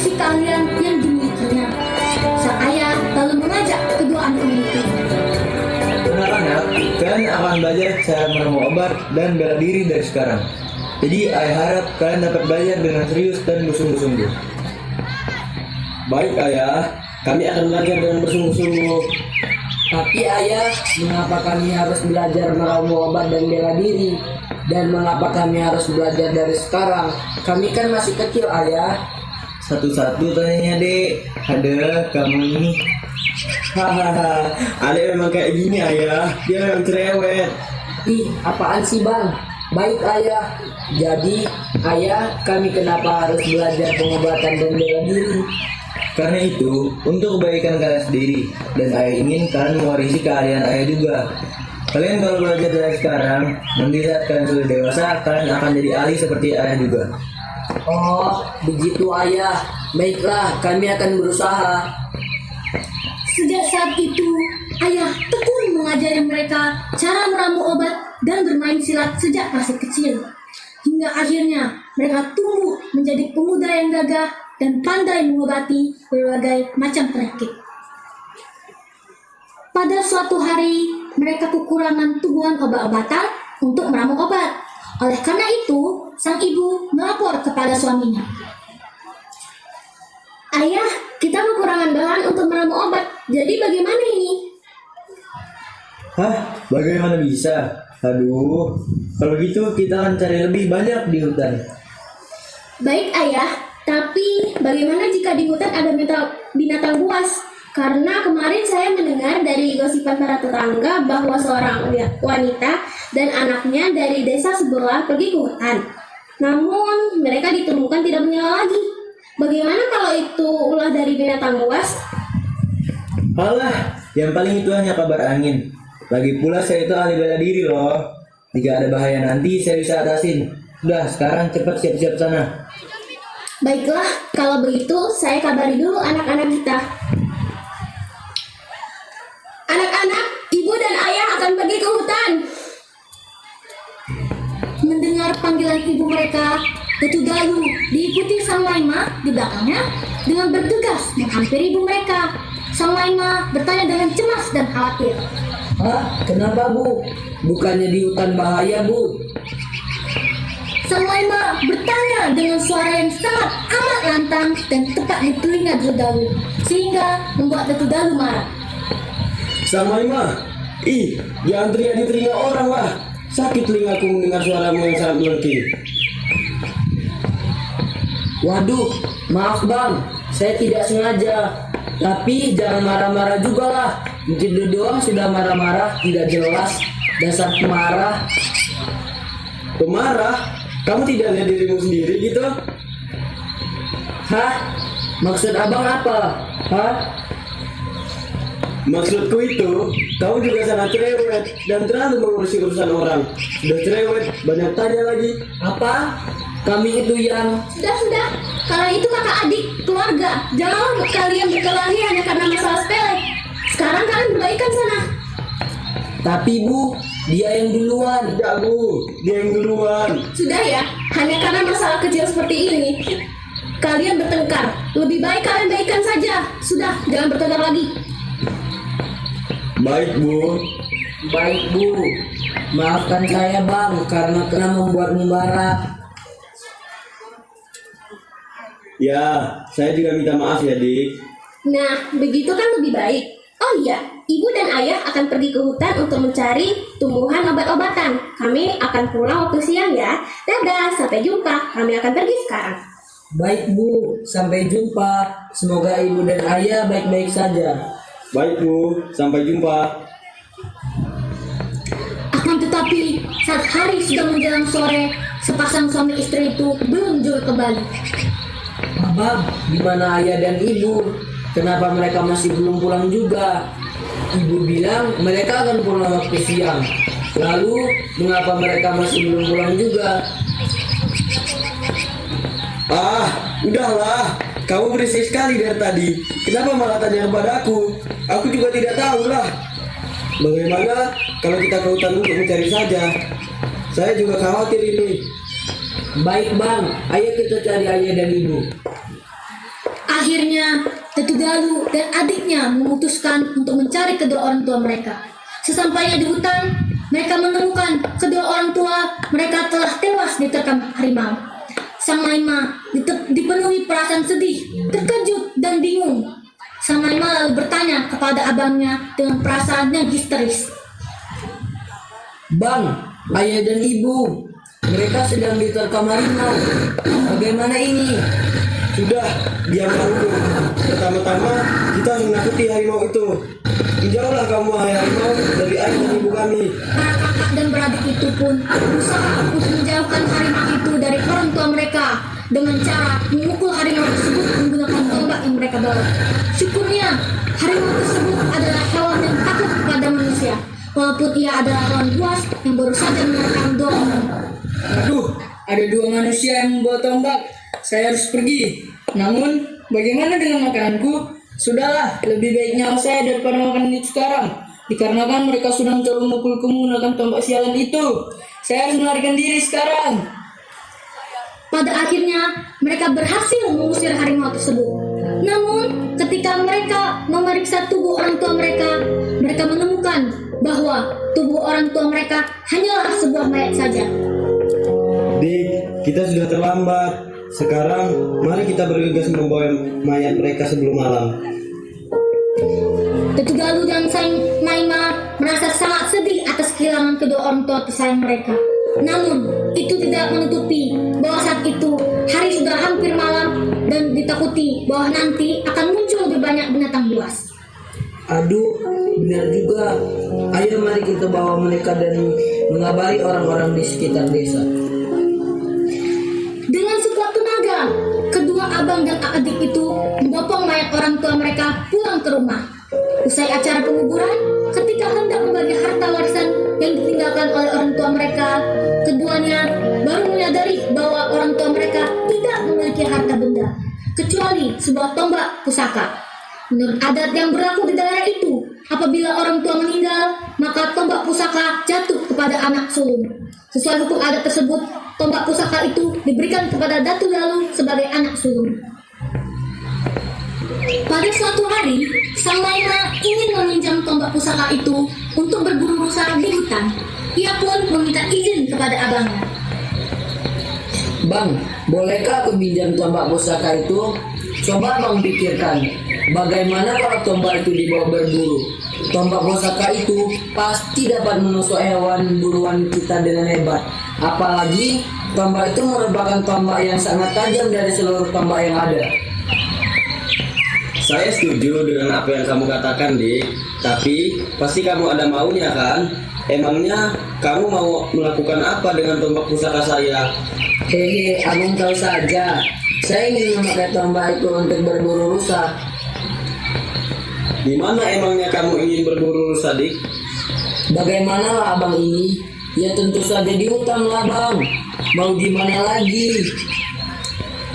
mewarisi keahlian yang dimilikinya. Sang ayah lalu mengajak kedua anak itu. Anak-anak, kalian akan belajar cara meramu obat dan bela diri dari sekarang. Jadi, ayah harap kalian dapat belajar dengan serius dan bersungguh-sungguh. Baik ayah, kami akan belajar dengan bersungguh-sungguh. Tapi ayah, mengapa kami harus belajar meramu obat dan bela diri? Dan mengapa kami harus belajar dari sekarang? Kami kan masih kecil ayah. Satu-satu tanyanya, Dek. Ada kamu ini. Hahaha, adek memang kayak gini ayah, dia memang cerewet. Ih, apaan sih bang? Baik ayah. Jadi ayah, kami kenapa harus belajar pengobatan dan bela diri? Karena itu, untuk kebaikan kalian sendiri. Dan ayah ingin kalian mewarisi keahlian ayah juga. Kalian kalau belajar dari sekarang, nanti saat kalian sudah dewasa, kalian akan jadi ahli seperti ayah juga. Oh, begitu ayah. Baiklah, kami akan berusaha. Sejak saat itu, ayah tekun mengajari mereka cara meramu obat dan bermain silat sejak masih kecil. Hingga akhirnya mereka tumbuh menjadi pemuda yang gagah dan pandai mengobati berbagai macam penyakit. Pada suatu hari, mereka kekurangan tumbuhan obat-obatan untuk meramu obat. Oleh karena itu, sang ibu melapor kepada suaminya. Ayah, kita kekurangan bahan untuk meramu obat. Jadi bagaimana ini? Hah? Bagaimana bisa? Aduh, kalau gitu kita akan cari lebih banyak di hutan. Baik ayah, tapi bagaimana jika di hutan ada binatang buas? Karena kemarin saya mendengar dari gosipan para tetangga bahwa seorang wanita dan anaknya dari desa sebelah pergi ke hutan. Namun mereka ditemukan tidak menyala lagi. Bagaimana kalau itu ulah dari binatang buas? Alah, yang paling itu hanya kabar angin. Lagi pula saya itu ahli bela diri loh. Jika ada bahaya nanti saya bisa atasin. Udah, sekarang cepat siap-siap sana. Baiklah, kalau begitu saya kabari dulu anak-anak kita. Anak-anak, ibu dan ayah akan pergi ke hutan. Mendengar panggilan ibu mereka, Datu Dalu diikuti Sang Laima di belakangnya dengan bergegas menghampiri ibu mereka. Sang Laima bertanya dengan cemas dan khawatir. Hah? Kenapa bu? Bukannya di hutan bahaya bu? Sang Laima bertanya dengan suara yang sangat amat lantang dan tepat di telinga Datu Dalu, sehingga membuat Datu Dalu marah. Sang Maima, jangan teriak di telinga orang lah. Sakit telingaku mendengar suaramu yang sangat melengking. Waduh, maaf bang, saya tidak sengaja. Tapi jangan marah-marah juga lah. Mungkin doang sudah marah-marah, tidak jelas. Dasar pemarah. Pemarah? Kamu tidak lihat dirimu sendiri gitu? Hah? Maksud abang apa? Hah? Maksudku itu, kamu juga sangat cerewet dan terlalu mengurusi urusan orang. Sudah cerewet, banyak tanya lagi. Apa? Kami itu yang... Sudah, kalau itu kakak adik, keluarga. Jangan kalian berkelahi hanya karena masalah sepele. Sekarang kalian berbaikan sana. Tapi bu, dia yang duluan. Tidak bu, dia yang duluan. Sudah ya, hanya karena masalah kecil seperti ini. Kalian bertengkar. Lebih baik kalian baikan saja. Sudah, jangan bertengkar lagi. Baik bu. Baik bu, maafkan saya bang karena telah membuatmu marah. Ya, saya juga minta maaf ya dik. Nah, begitu kan lebih baik. Oh iya, ibu dan ayah akan pergi ke hutan untuk mencari tumbuhan obat-obatan. Kami akan pulang waktu siang ya. Dadah, sampai jumpa. Kami akan pergi sekarang. Baik bu, sampai jumpa. Semoga ibu dan ayah baik-baik saja. Baik bu, sampai jumpa. Akan tetapi, saat hari sudah menjelang sore, sepasang suami istri itu belum juga kembali. Abang, di mana ayah dan ibu? Kenapa mereka masih belum pulang juga? Ibu bilang mereka akan pulang waktu siang. Lalu, mengapa mereka masih belum pulang juga? Ah, udahlah. Kamu berisik sekali dari tadi. Kenapa malah tanya kepada aku? Aku juga tidak tahu lah. Bagaimana kalau kita ke hutan untuk mencari saja? Saya juga khawatir ini. Baik bang, ayo kita cari ayah dan ibu. Akhirnya, Tetugalu dan adiknya memutuskan untuk mencari kedua orang tua mereka. Sesampainya di hutan, mereka menemukan kedua orang tua mereka telah tewas diterkam harimau. Sang Maima dipenuhi perasaan sedih, terkejut, dan bingung. Sang Maima lalu bertanya kepada abangnya dengan perasaan yang histeris. Bang, ayah dan ibu, mereka sedang diterkam harimau. Bagaimana ini? Sudah, diam kamu. Pertama-tama kita harus menakuti harimau itu. Menjauhlah kamu hai harimau dari ayah dan ibu kami. Para kakak dan beradik itu pun berusaha untuk menjauhkan harimau itu dari orang tua mereka dengan cara memukul harimau tersebut menggunakan tombak yang mereka bawa. Syukurnya, harimau tersebut adalah hewan yang takut kepada manusia, walaupun ia adalah hewan buas yang baru saja menerkam dua orang. Aduh, ada dua manusia yang membawa tombak. Saya harus pergi. Namun, bagaimana dengan makananku? Sudahlah, lebih baik nyawa saya daripada makanan itu sekarang. Dikarenakan mereka sudah mencoba memukulku menggunakan tombak sialan itu. Saya harus melarikan diri sekarang. Pada akhirnya, mereka berhasil mengusir harimau tersebut. Namun, ketika mereka memeriksa tubuh orang tua mereka, mereka menemukan bahwa tubuh orang tua mereka hanyalah sebuah mayat saja. Dik, kita sudah terlambat. Sekarang, mari kita bergegas membawa mayat mereka sebelum malam. Tetugalu dan Sang Maima merasa sangat sedih atas kehilangan kedua orang tua tersayang mereka. Namun, itu tidak menutupi bahwa saat itu hari sudah hampir malam dan ditakuti bahwa nanti akan muncul lebih banyak binatang buas. Aduh, benar juga. Ayo mari kita bawa mereka dan mengabari orang-orang di sekitar desa. Dengan sekuat tenaga, kedua abang dan adik itu membopong mayat orang tua mereka pulang ke rumah. Usai acara penguburan, ketika hendak membagi harta warisan yang ditinggalkan oleh orang tua mereka, keduanya baru menyadari bahwa orang tua mereka tidak memiliki harta benda, kecuali sebuah tombak pusaka. Menurut adat yang berlaku di daerah itu, apabila orang tua meninggal, maka tombak pusaka jatuh kepada anak sulung. Sesuai hukum adat tersebut, tombak pusaka itu diberikan kepada Datu Galuh sebagai anak sulung. Pada suatu hari, Sang Maima ingin meminjam tombak pusaka itu untuk berburu rusa di hutan. Ia pun meminta izin kepada abangnya. Bang, bolehkah aku pinjam tombak pusaka itu? Coba bang pikirkan, bagaimana kalau tombak itu dibawa berburu? Tombak pusaka itu pasti dapat menusuk hewan buruan kita dengan hebat. Apalagi tombak itu merupakan tombak yang sangat tajam dari seluruh tombak yang ada. Saya setuju dengan apa yang kamu katakan, Dik. Tapi pasti kamu ada maunya kan? Emangnya kamu mau melakukan apa dengan tombak pusaka saya? Hehe, abang tahu saja. Saya ingin memakai tombak itu untuk berburu rusa. Di mana emangnya kamu ingin berburu rusa, Dik? Bagaimana lah abang ini? Ya tentu saja di hutan lah bang. Mau gimana lagi?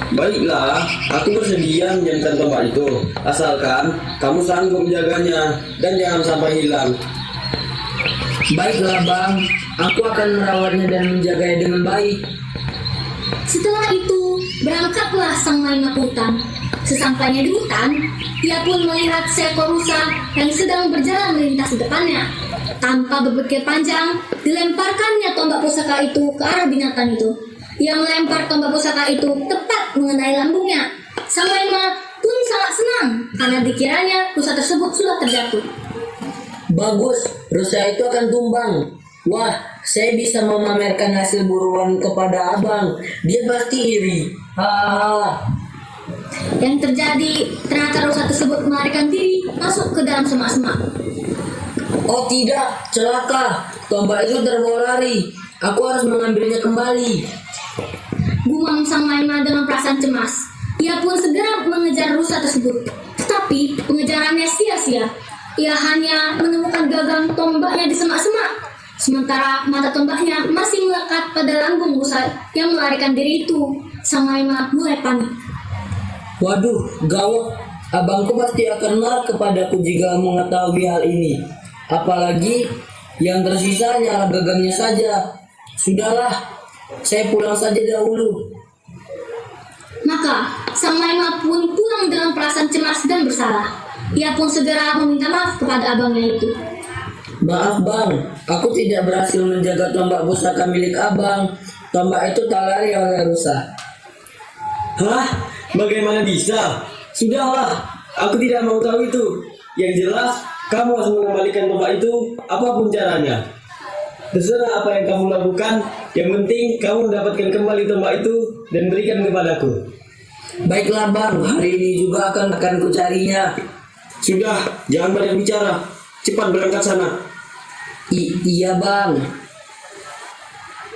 Baiklah, aku bersedia menjamkan tombak itu. Asalkan kamu sanggup menjaganya dan jangan sampai hilang. Baiklah bang, aku akan merawatnya dan menjaganya dengan baik. Setelah itu, berangkatlah Sang Maima ke hutan. Sesampainya di hutan, ia pun melihat seekor rusa yang sedang berjalan melintas di depannya. Tanpa berpikir panjang, dilemparkannya tombak pusaka itu ke arah binatang itu. Ia melempar tombak pusaka itu tepat mengenai lambungnya. Sang Maima pun sangat senang karena dikiranya rusa tersebut sudah terjatuh. Bagus, rusa itu akan tumbang. Wah, saya bisa memamerkan hasil buruan kepada abang. Dia pasti iri. Hahaha. Yang terjadi, ternyata rusa tersebut melarikan diri masuk ke dalam semak-semak. Oh tidak, celaka. Tombak itu terbawa lari. Aku harus mengambilnya kembali. Gumam Sang Maima dengan perasaan cemas. Ia pun segera mengejar rusa tersebut. Tetapi pengejarannya sia-sia. Ia hanya menemukan gagang tombaknya di semak-semak. Sementara mata tombaknya masih melekat pada lambung rusa yang melarikan diri itu. Sang Maima mulai panik. Waduh, gawat. Abangku pasti akan marah kepadaku jika mengetahui hal ini. Apalagi yang tersisa hanyalah gagangnya saja. Sudahlah, saya pulang saja dahulu. Maka Sang Maima pun pulang dengan perasaan perasaan cemas dan bersalah. Ia pun segera meminta maaf kepada abangnya itu. Maaf bang, aku tidak berhasil menjaga tombak pusaka milik abang. Tombak itu tak lari oleh rusa. Hah? Bagaimana bisa? Sudahlah, aku tidak mau tahu itu. Yang jelas, kamu harus mengembalikan tombak itu apapun caranya. Terserah apa yang kamu lakukan, yang penting kamu mendapatkan kembali tombak itu dan berikan kepadaku. Baiklah bang, hari ini juga akan kucarinya. Sudah, jangan banyak bicara. Cepat berangkat sana. Iya bang.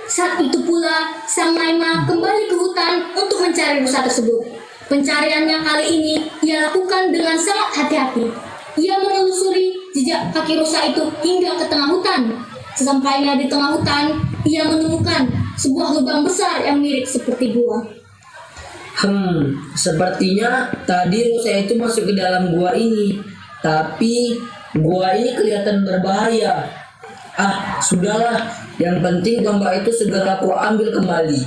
Saat itu pula, Sang Maima kembali ke hutan untuk mencari rusa tersebut. Pencariannya kali ini ia lakukan dengan sangat hati-hati. Ia menelusuri jejak kaki rusa itu hingga ke tengah hutan. Sesampainya di tengah hutan, ia menemukan sebuah lubang besar yang mirip seperti gua. Sepertinya tadi rusa itu masuk ke dalam gua ini. Tapi gua ini kelihatan berbahaya. Sudahlah. Yang penting tombak itu segera aku ambil kembali.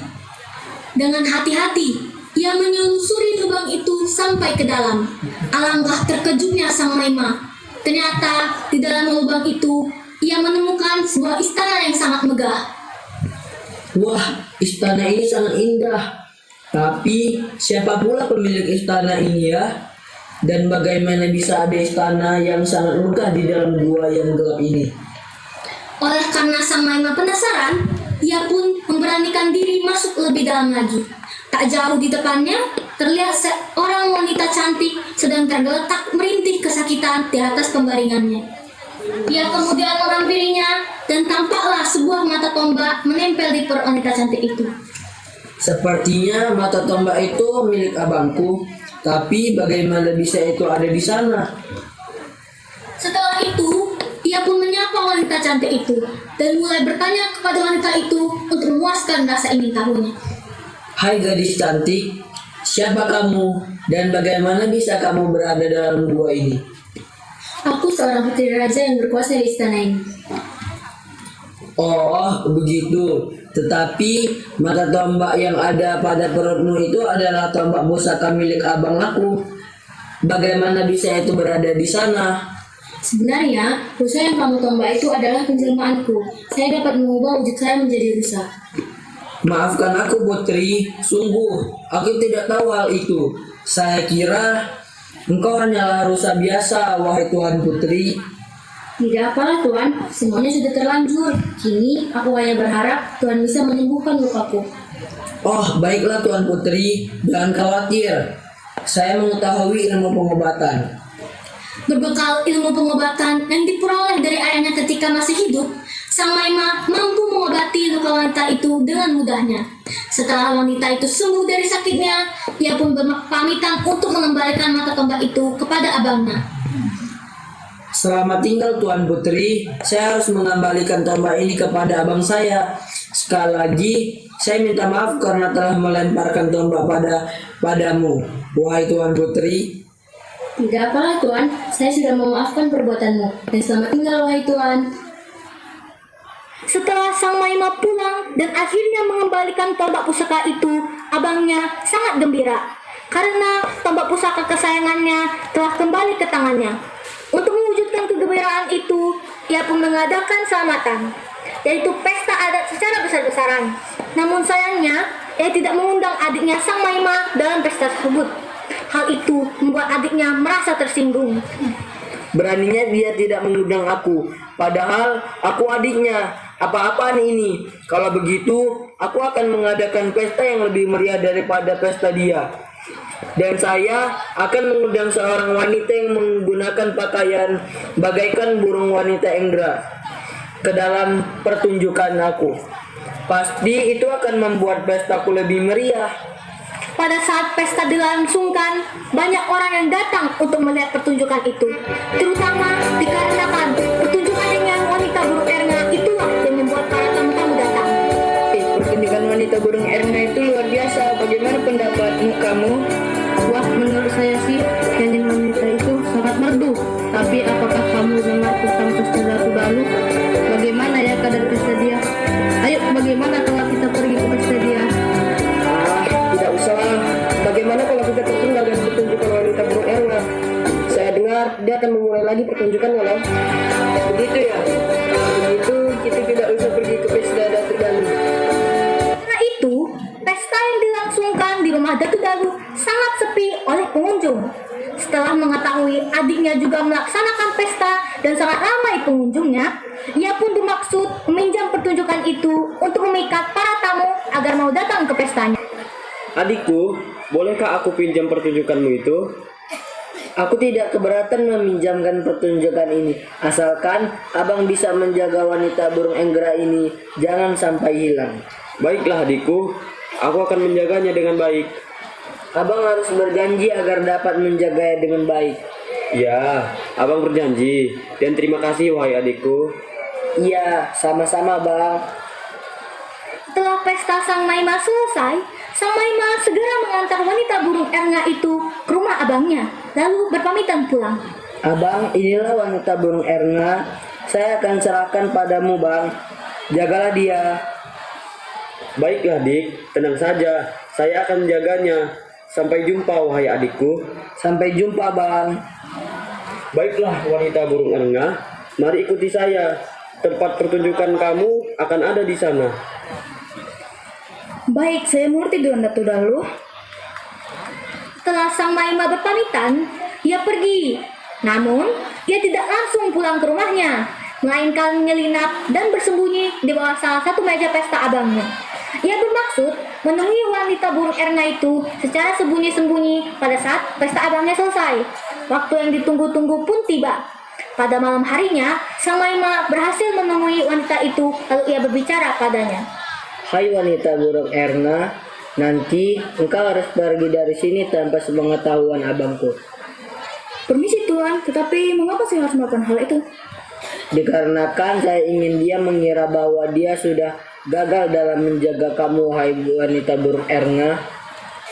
Dengan hati-hati, ia menyelusuri lubang itu sampai ke dalam. Alangkah terkejutnya Sang Maima. Ternyata di dalam lubang itu, ia menemukan sebuah istana yang sangat megah. Wah, istana ini sangat indah. Tapi siapa pula pemilik istana ini ya? Dan bagaimana bisa ada istana yang sangat megah di dalam gua yang gelap ini? Oleh karena Sang Maima penasaran, ia pun memberanikan diri masuk lebih dalam lagi. Tak jauh di depannya, terlihat seorang wanita cantik sedang tergeletak merintih kesakitan di atas pembaringannya. Ia kemudian menghampirinya dan tampaklah sebuah mata tombak menempel di perut wanita cantik itu. Sepertinya mata tombak itu milik abangku, tapi bagaimana bisa itu ada di sana? Setelah itu, ia pun menyapa wanita cantik itu dan mulai bertanya kepada wanita itu untuk memuaskan rasa ingin tahunya. Hai gadis cantik, siapa kamu dan bagaimana bisa kamu berada dalam gua ini? Aku seorang putri raja yang berkuasa di istana ini. Oh, begitu. Tetapi mata tombak yang ada pada perutmu itu adalah tombak pusaka milik abang aku. Bagaimana bisa itu berada di sana? Sebenarnya, rusa yang kamu tombak itu adalah penjelmaanku. Saya dapat mengubah wujud saya menjadi rusa. Maafkan aku putri, sungguh aku tidak tahu hal itu. Saya kira engkau hanyalah rusa biasa, wahai Tuan Putri. Tidak apalah Tuan, semuanya sudah terlanjur. Kini aku hanya berharap Tuan bisa menyembuhkan lukaku. Oh, baiklah Tuan Putri, jangan khawatir. Saya mengetahui ilmu pengobatan. Berbekal ilmu pengobatan yang diperoleh dari ayahnya ketika masih hidup, Sang Maima mampu mengobati luka wanita itu dengan mudahnya. Setelah wanita itu sembuh dari sakitnya, ia pun berpamitan untuk mengembalikan mata tombak itu kepada abangnya. Selamat tinggal Tuan Putri, saya harus mengembalikan tombak ini kepada abang saya. Sekali lagi, saya minta maaf karena telah melemparkan tombak padamu, wahai Tuan Putri. Tidak apalah Tuan, saya sudah memaafkan perbuatanmu. Dan selamat tinggal wahai Tuan. Setelah Sang Maima pulang dan akhirnya mengembalikan tombak pusaka itu, abangnya sangat gembira karena tombak pusaka kesayangannya telah kembali ke tangannya. Untuk mewujudkan kegembiraan itu, ia pun mengadakan selamatan, yaitu pesta adat secara besar-besaran. Namun sayangnya, ia tidak mengundang adiknya Sang Maima dalam pesta tersebut. Hal itu membuat adiknya merasa tersinggung. Beraninya dia tidak mengundang aku, padahal aku adiknya. Apa-apaan ini? Kalau begitu, aku akan mengadakan pesta yang lebih meriah daripada pesta dia. Dan saya akan mengundang seorang wanita yang menggunakan pakaian bagaikan burung wanita Endra ke dalam pertunjukan aku. Pasti itu akan membuat pestaku lebih meriah. Pada saat pesta dilangsungkan, banyak orang yang datang untuk melihat pertunjukan itu, terutama dikarenakan pertunjukan dengan wanita burung Erna itulah yang membuat para tamu-tamu datang. Pertunjukan wanita burung Erna itu luar biasa. Bagaimana pendapatmu kamu? Wah, menurut saya sih, dandan wanita itu sangat merdu. Tapi apakah kamu dengar tentang pesta Ratu Dalu? Bagaimana ya kadar pesta dia? Ayo, bagaimana kalau kita pergi ke pesta dia? Tidak usah. Bagaimana kalau kita tertinggal dan pertunjukan wanita burung Erna? lagi pertunjukan walau. Begitu ya. Kalau begitu kita tidak usah pergi ke pesta Datuk Dalu. Karena itu, pesta yang dilangsungkan di rumah Datuk Dalu sangat sepi oleh pengunjung. Setelah mengetahui adiknya juga melaksanakan pesta dan sangat ramai pengunjungnya, ia pun bermaksud meminjam pertunjukan itu untuk memikat para tamu agar mau datang ke pestanya. Adikku, bolehkah aku pinjam pertunjukanmu itu? Aku tidak keberatan meminjamkan pertunjukan ini, asalkan abang bisa menjaga wanita burung Enggra ini jangan sampai hilang. Baiklah adikku, aku akan menjaganya dengan baik. Abang harus berjanji agar dapat menjaganya dengan baik. Ya, abang berjanji. Dan terima kasih wahai adikku. Iya, sama-sama bang. Setelah pesta Sang Maima selesai, Sang Maima segera mengantar wanita burung Erna itu ke rumah abangnya, lalu berpamitan pulang. Abang, inilah wanita burung Erna. Saya akan serahkan padamu bang. Jagalah dia. Baiklah dik, tenang saja. Saya akan menjaganya. Sampai jumpa wahai adikku. Sampai jumpa bang. Baiklah wanita burung Erna, mari ikuti saya. Tempat pertunjukan kamu akan ada di sana. Baik, saya mengerti Tuan Datuk Dalu. Setelah Sang Maima berpamitan, ia pergi. Namun, ia tidak langsung pulang ke rumahnya, melainkan menyelinap dan bersembunyi di bawah salah satu meja pesta abangnya. Ia bermaksud menemui wanita burung Erna itu secara sembunyi-sembunyi pada saat pesta abangnya selesai. Waktu yang ditunggu-tunggu pun tiba. Pada malam harinya, Sang Maima berhasil menemui wanita itu, lalu ia berbicara padanya. Hai wanita burung Erna, nanti engkau harus pergi dari sini tanpa sepengetahuan abangku. Permisi Tuan, tetapi mengapa saya harus melakukan hal itu? Dikarenakan saya ingin dia mengira bahwa dia sudah gagal dalam menjaga kamu, hai wanita burung Erna.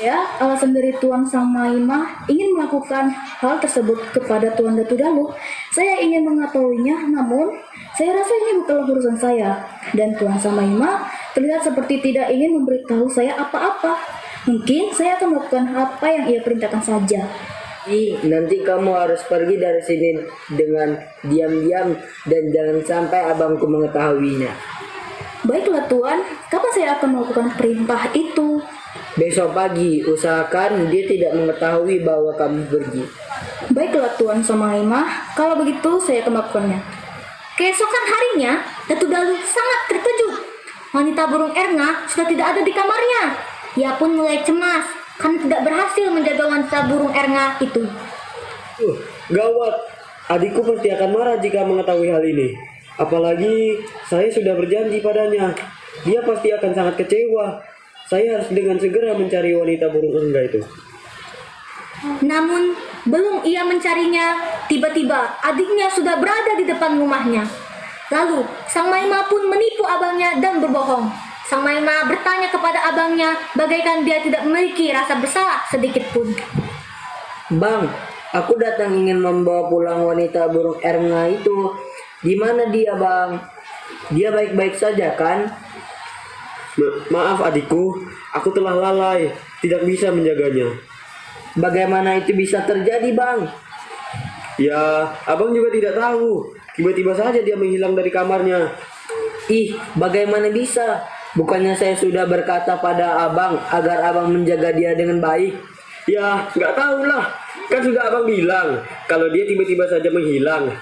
Ya, alasan dari Tuan Sang Maima ingin melakukan hal tersebut kepada Tuan Datuk Dalu. Saya ingin mengetahuinya, namun saya rasa ini bukanlah urusan saya. Dan Tuan Sang Maima terlihat seperti tidak ingin memberitahu saya apa-apa. Mungkin saya akan melakukan apa yang ia perintahkan saja. Nanti kamu harus pergi dari sini dengan diam-diam dan jangan sampai abangku mengetahuinya. Baiklah Tuan, kapan saya akan melakukan perintah itu? Besok pagi, usahakan dia tidak mengetahui bahwa kamu pergi. Baiklah Tuan Sang Maima, kalau begitu saya akan melakukannya. Keesokan harinya, Datuk Dalu sangat terkejut. Wanita burung Erna sudah tidak ada di kamarnya. Ia pun mulai cemas karena tidak berhasil menjaga wanita burung Erna itu. Gawat, adikku pasti akan marah jika mengetahui hal ini. Apalagi saya sudah berjanji padanya. Dia pasti akan sangat kecewa. Saya harus dengan segera mencari wanita burung Erna itu. Namun, belum ia mencarinya, tiba-tiba adiknya sudah berada di depan rumahnya. Lalu, Sang Maima pun menipu abangnya dan berbohong. Sang Maima bertanya kepada abangnya, bagaikan dia tidak memiliki rasa bersalah sedikit pun. Bang, aku datang ingin membawa pulang wanita burung Erna itu. Di mana dia, Bang? Dia baik-baik saja, kan? Maaf adikku, aku telah lalai, tidak bisa menjaganya. Bagaimana itu bisa terjadi, Bang? Ya, abang juga tidak tahu. Tiba-tiba saja dia menghilang dari kamarnya. Ih, bagaimana bisa? Bukannya saya sudah berkata pada abang agar abang menjaga dia dengan baik? Ya, nggak tahulah. Kan sudah abang bilang kalau dia tiba-tiba saja menghilang.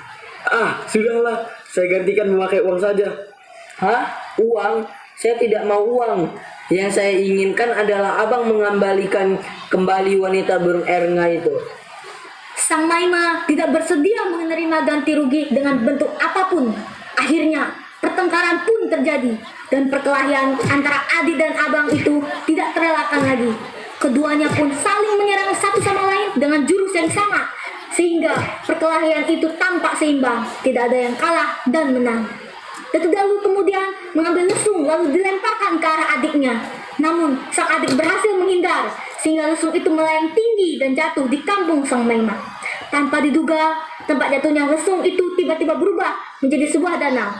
Sudahlah, saya gantikan memakai uang saja. Hah? Uang? Saya tidak mau uang. Yang saya inginkan adalah abang mengembalikan kembali wanita burung Erna itu. Sang Maima tidak bersedia menerima ganti rugi dengan bentuk apapun. Akhirnya, pertengkaran pun terjadi dan perkelahian antara adik dan abang itu tidak terelakkan lagi. Keduanya pun saling menyerang satu sama lain dengan jurus yang sama, sehingga perkelahian itu tampak seimbang, tidak ada yang kalah dan menang. Datuk Dalu kemudian mengambil lesung lalu dilemparkan ke arah adiknya. Namun sang adik berhasil menghindar, sehingga lesung itu melayang tinggi dan jatuh di kampung Sang Maima. Tanpa diduga, tempat jatuhnya lesung itu tiba-tiba berubah menjadi sebuah danau.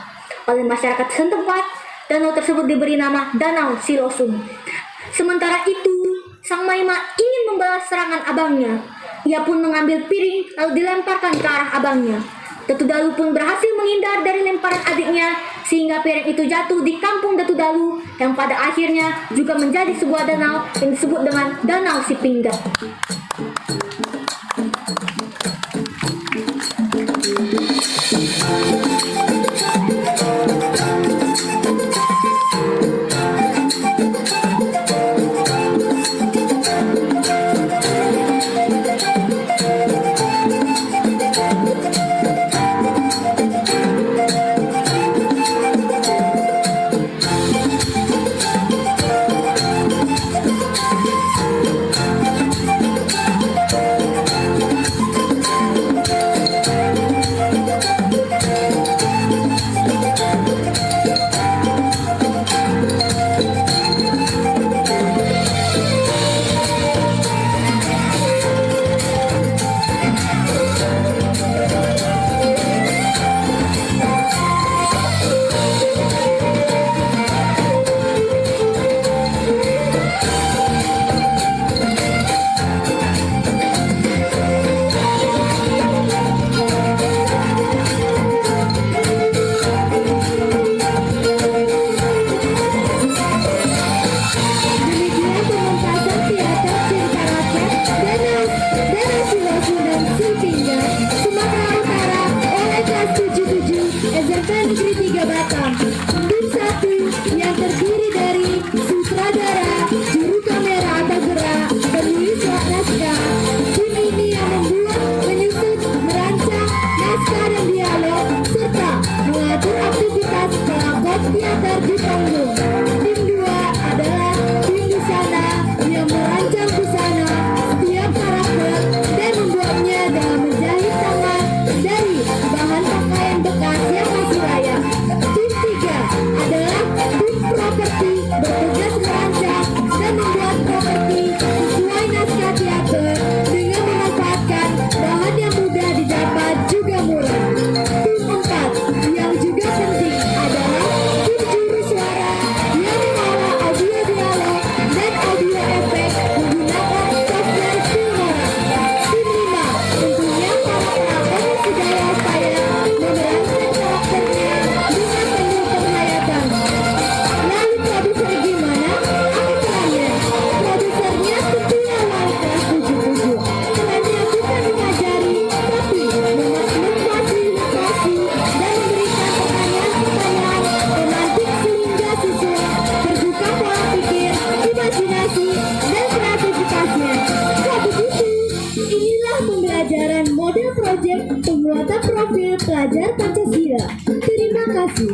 Oleh masyarakat setempat, danau tersebut diberi nama Danau Silosum. Sementara itu, Sang Maima ingin membalas serangan abangnya. Ia pun mengambil piring lalu dilemparkan ke arah abangnya. Datu Dalu pun berhasil menghindar dari lemparan adiknya sehingga piring itu jatuh di kampung Datu Dalu yang pada akhirnya juga menjadi sebuah danau yang disebut dengan Danau Sipingga. Demikian pementasan teater cerita rakyat Danau Sulawesi dan Sipingga, Sumatera Utara oleh kelas 77 SMP Negeri 3 Batam. Tim 1 yang terdiri dari sutradara, juru kamera atau gerak, penulis naskah. Tim ini yang membuat, menyusun, merancang naskah dan dialog, serta mengatur aktivitas pelakon teater di panggung. Tim 2 adalah tim busana yang merancang busana setiap karakter dan membuatnya dalam menjahit tangan dari bahan pakaian bekas yang masih layak. Tim 3 adalah tim properti, bertugas merancang dan membuat properti sesuai naskah teater dengan memanfaatkan bahan yang mudah didapat juga murah. Tim 4 yang juga penting adalah tim juru suara yang mengolah audio dialog dan audio efek menggunakan software Filmora. Tim 5 tentunya para pelakon yang segala upaya memerankan karakternya dengan penuh penghayatan. Lalu produser gimana? Apa perannya? Produsernya tentunya lalu kelas 77. Perannya bukan mengajari, tapi memfasilitasi dan memberikan pertanyaan-pertanyaan romantik sehingga siswa terbuka pola pikir, imajinasi, dan kreativitasnya. Kok begitu? Inilah pembelajaran model proyek pembuatan profil pelajar Pancasila. Terima kasih.